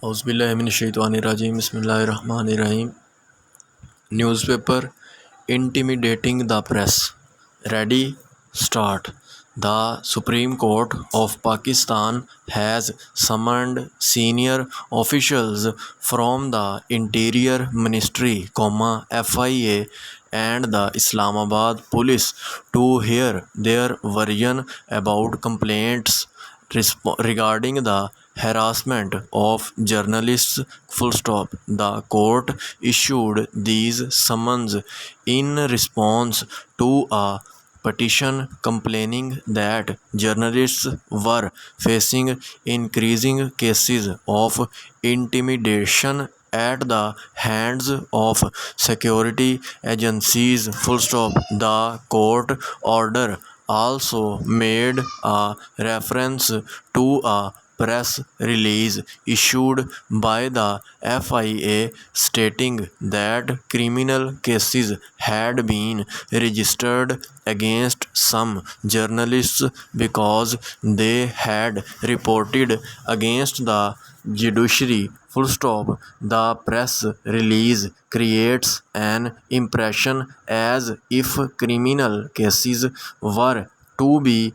Auzubillahiminash-shaytanir-rajim. Bismillahir-rahmanir-rahim. Newspaper intimidating the press. Ready? Start. The Supreme Court of Pakistan has summoned senior officials from the Interior Ministry, FIA, and the Islamabad Police to hear their version about complaints regarding the harassment of journalists. The court issued these summons in response to a petition complaining that journalists were facing increasing cases of intimidation at the hands of security agencies. The court order also made a reference to a press release issued by the FIA stating that criminal cases had been registered against some journalists because they had reported against the judiciary. The press release creates an impression as if criminal cases were to be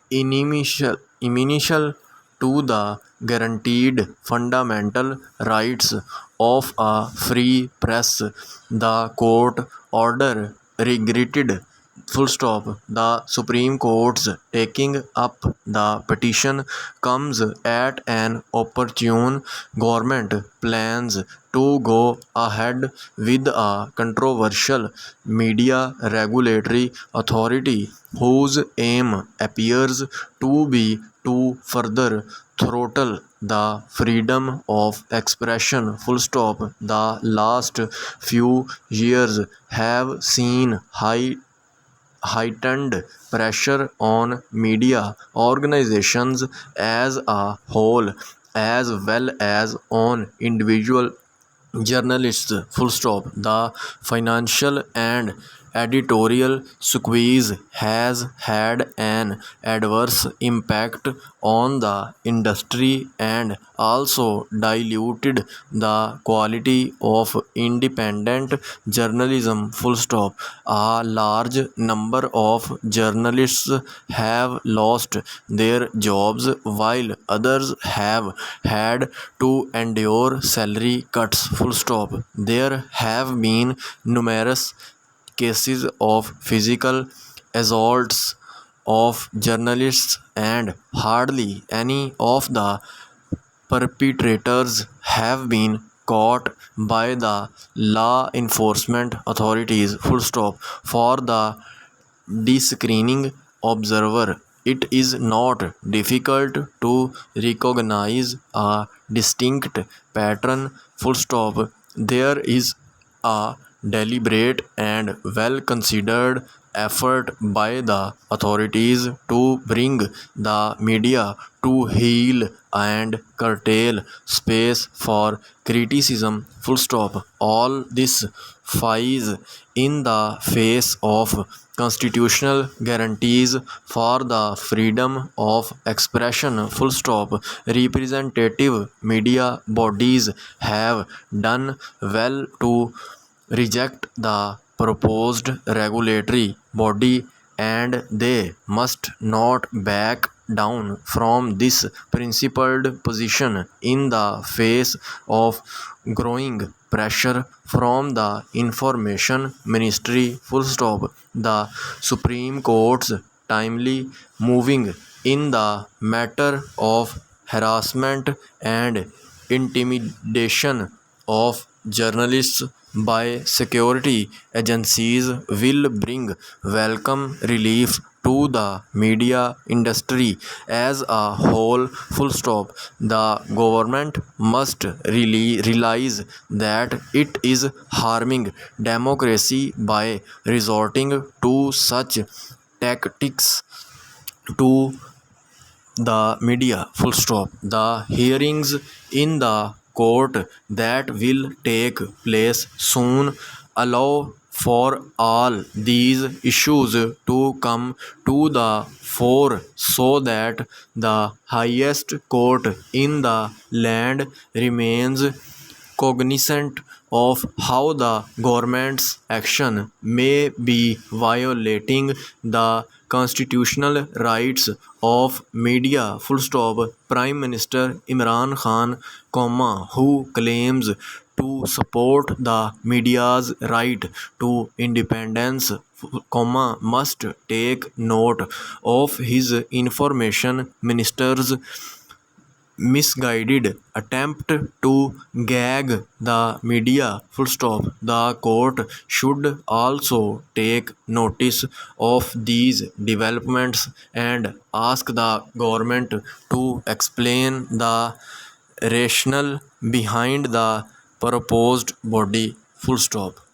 inimical to the guaranteed fundamental rights of a free press. The court order regretted the Supreme Court's taking up the petition comes at an opportune. Government plans to go ahead with a controversial media regulatory authority whose aim appears to be to further throttle the freedom of expression. The last few years have seen heightened pressure on media organizations as a whole, as well as on individual journalists. The financial and editorial squeeze has had an adverse impact on the industry and also diluted the quality of independent journalism. A large number of journalists have lost their jobs while others have had to endure salary cuts. There have been numerous cases of physical assaults of journalists, and hardly any of the perpetrators have been caught by the law enforcement authorities. For the discerning observer, it is not difficult to recognize a distinct pattern. There is a deliberate and well-considered effort by the authorities to bring the media to heel and curtail space for criticism. All this flies in the face of constitutional guarantees for the freedom of expression. Representative media bodies have done well to reject the proposed regulatory body, and they must not back down from this principled position in the face of growing pressure from the information ministry. The Supreme Court's timely moving in the matter of harassment and intimidation of journalists by security agencies will bring welcome relief to the media industry as a whole. The government must realize that it is harming democracy by resorting to such tactics to the media. The hearings in the court that will take place soon allow for all these issues to come to the fore so that the highest court in the land remains cognizant of how the government's action may be violating the constitutional rights of media. Full stop. Prime Minister Imran Khan, who claims to support the media's right to independence, must take note of his information minister's misguided attempt to gag the media. Full stop. The court should also take notice of these developments and ask the government to explain the rationale behind the proposed body. Full stop.